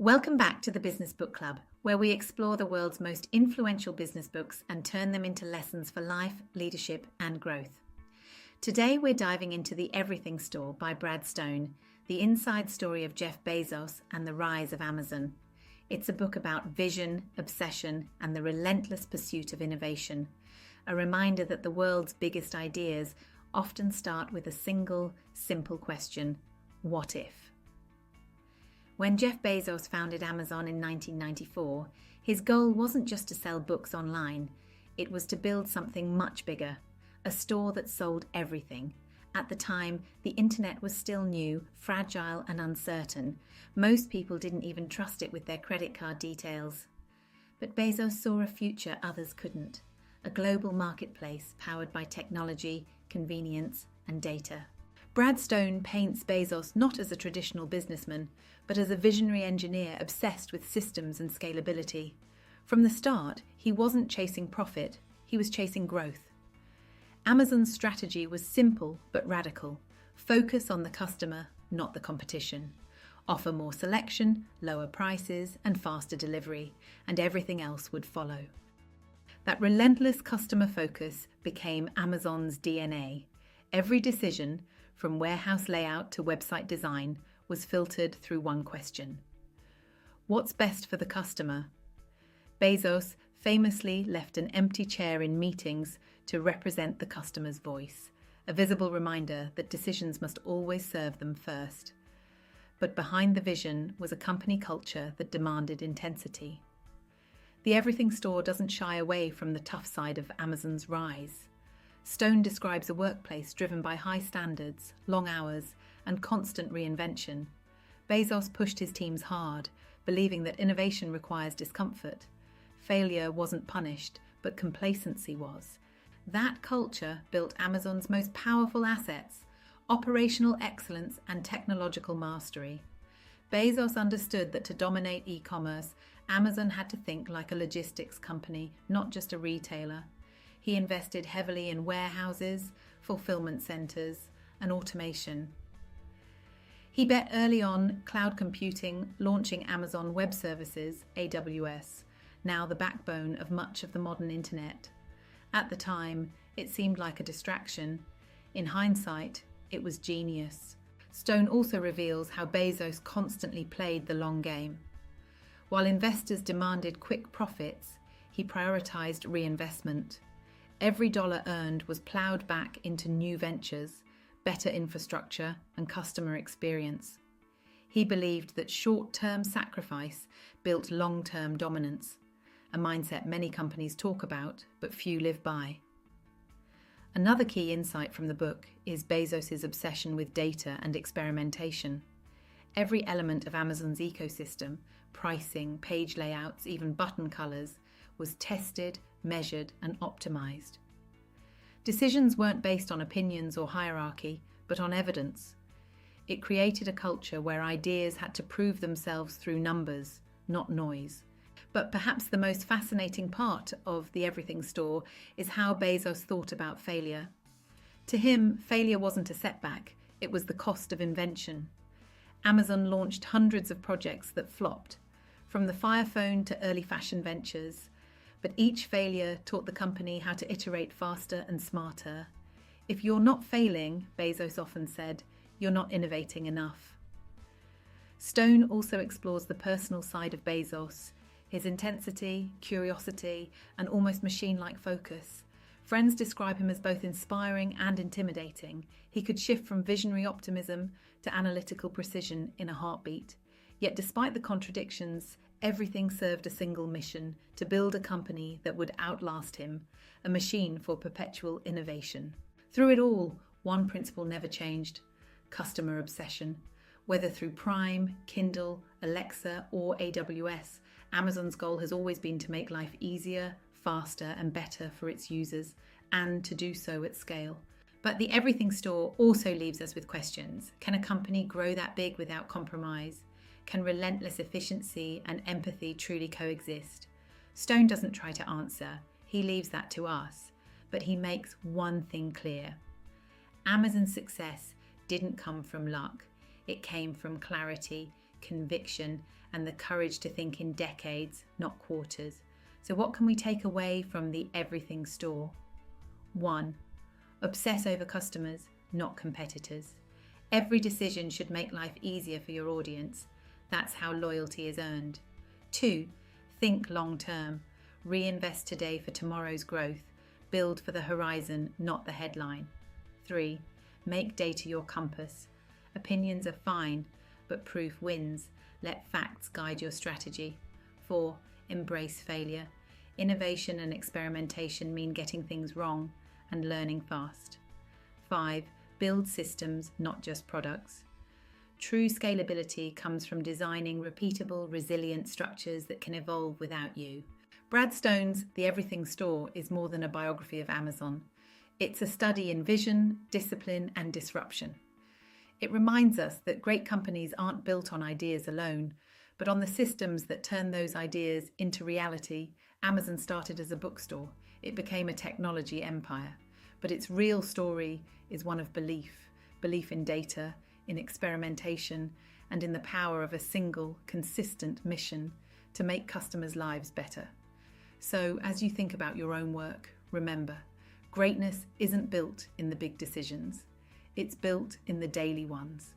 Welcome back to the Business Book Club, where we explore the world's most influential business books and turn them into lessons for life, leadership, and growth. Today we're diving into The Everything Store by Brad Stone, the inside story of Jeff Bezos and the rise of Amazon. It's a book about vision, obsession, and the relentless pursuit of innovation. A reminder that the world's biggest ideas often start with a single, simple question: what if? When Jeff Bezos founded Amazon in 1994, his goal wasn't just to sell books online. It was to build something much bigger, a store that sold everything. At the time, the internet was still new, fragile, and uncertain. Most people didn't even trust it with their credit card details. But Bezos saw a future others couldn't, a global marketplace powered by technology, convenience, and data. Brad Stone paints Bezos not as a traditional businessman, but as a visionary engineer obsessed with systems and scalability. From the start, he wasn't chasing profit, he was chasing growth. Amazon's strategy was simple but radical. Focus on the customer, not the competition. Offer more selection, lower prices, and faster delivery, and everything else would follow. That relentless customer focus became Amazon's DNA. Every decision, from warehouse layout to website design, was filtered through one question: what's best for the customer? Bezos famously left an empty chair in meetings to represent the customer's voice, a visible reminder that decisions must always serve them first. But behind the vision was a company culture that demanded intensity. The Everything Store doesn't shy away from the tough side of Amazon's rise. Stone describes a workplace driven by high standards, long hours, and constant reinvention. Bezos pushed his teams hard, believing that innovation requires discomfort. Failure wasn't punished, but complacency was. That culture built Amazon's most powerful assets: operational excellence and technological mastery. Bezos understood that to dominate e-commerce, Amazon had to think like a logistics company, not just a retailer. He invested heavily in warehouses, fulfillment centers, and automation. He bet early on cloud computing, launching Amazon Web Services, AWS, now the backbone of much of the modern internet. At the time, it seemed like a distraction. In hindsight, it was genius. Stone also reveals how Bezos constantly played the long game. While investors demanded quick profits, he prioritized reinvestment. Every dollar earned was plowed back into new ventures, better infrastructure, and customer experience. He believed that short-term sacrifice built long-term dominance, a mindset many companies talk about, but few live by. Another key insight from the book is Bezos' obsession with data and experimentation. Every element of Amazon's ecosystem, pricing, page layouts, even button colors, was tested, measured, and optimized. Decisions weren't based on opinions or hierarchy, but on evidence. It created a culture where ideas had to prove themselves through numbers, not noise. But perhaps the most fascinating part of The Everything Store is how Bezos thought about failure. To him, failure wasn't a setback, it was the cost of invention. Amazon launched hundreds of projects that flopped, from the Fire Phone to early fashion ventures. But each failure taught the company how to iterate faster and smarter. If you're not failing, Bezos often said, you're not innovating enough. Stone also explores the personal side of Bezos, his intensity, curiosity, and almost machine-like focus. Friends describe him as both inspiring and intimidating. He could shift from visionary optimism to analytical precision in a heartbeat. Yet despite the contradictions, everything served a single mission: to build a company that would outlast him, a machine for perpetual innovation. Through it all, one principle never changed: customer obsession. Whether through Prime, Kindle, Alexa, or AWS, Amazon's goal has always been to make life easier, faster, and better for its users, and to do so at scale. But the Everything Store also leaves us with questions. Can a company grow that big without compromise? Can relentless efficiency and empathy truly coexist? Stone doesn't try to answer. He leaves that to us. But he makes one thing clear: Amazon's success didn't come from luck. It came from clarity, conviction, and the courage to think in decades, not quarters. So what can we take away from the Everything Store? 1. Obsess over customers, not competitors. Every decision should make life easier for your audience. That's how loyalty is earned. 2. Think long term. Reinvest today for tomorrow's growth. Build for the horizon, not the headline. 3. Make data your compass. Opinions are fine, but proof wins. Let facts guide your strategy. 4. Embrace failure. Innovation and experimentation mean getting things wrong and learning fast. 5. Build systems, not just products. True scalability comes from designing repeatable, resilient structures that can evolve without you. Brad Stone's The Everything Store is more than a biography of Amazon. It's a study in vision, discipline, and disruption. It reminds us that great companies aren't built on ideas alone, but on the systems that turn those ideas into reality. Amazon started as a bookstore. It became a technology empire. But its real story is one of belief in data, in experimentation, and in the power of a single, consistent mission to make customers' lives better. So, as you think about your own work, remember, greatness isn't built in the big decisions. It's built in the daily ones.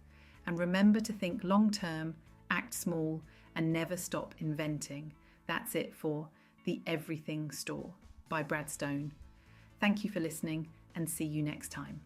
And remember to think long-term, act small, and never stop inventing. That's it for The Everything Store by Brad Stone. Thank you for listening, and see you next time.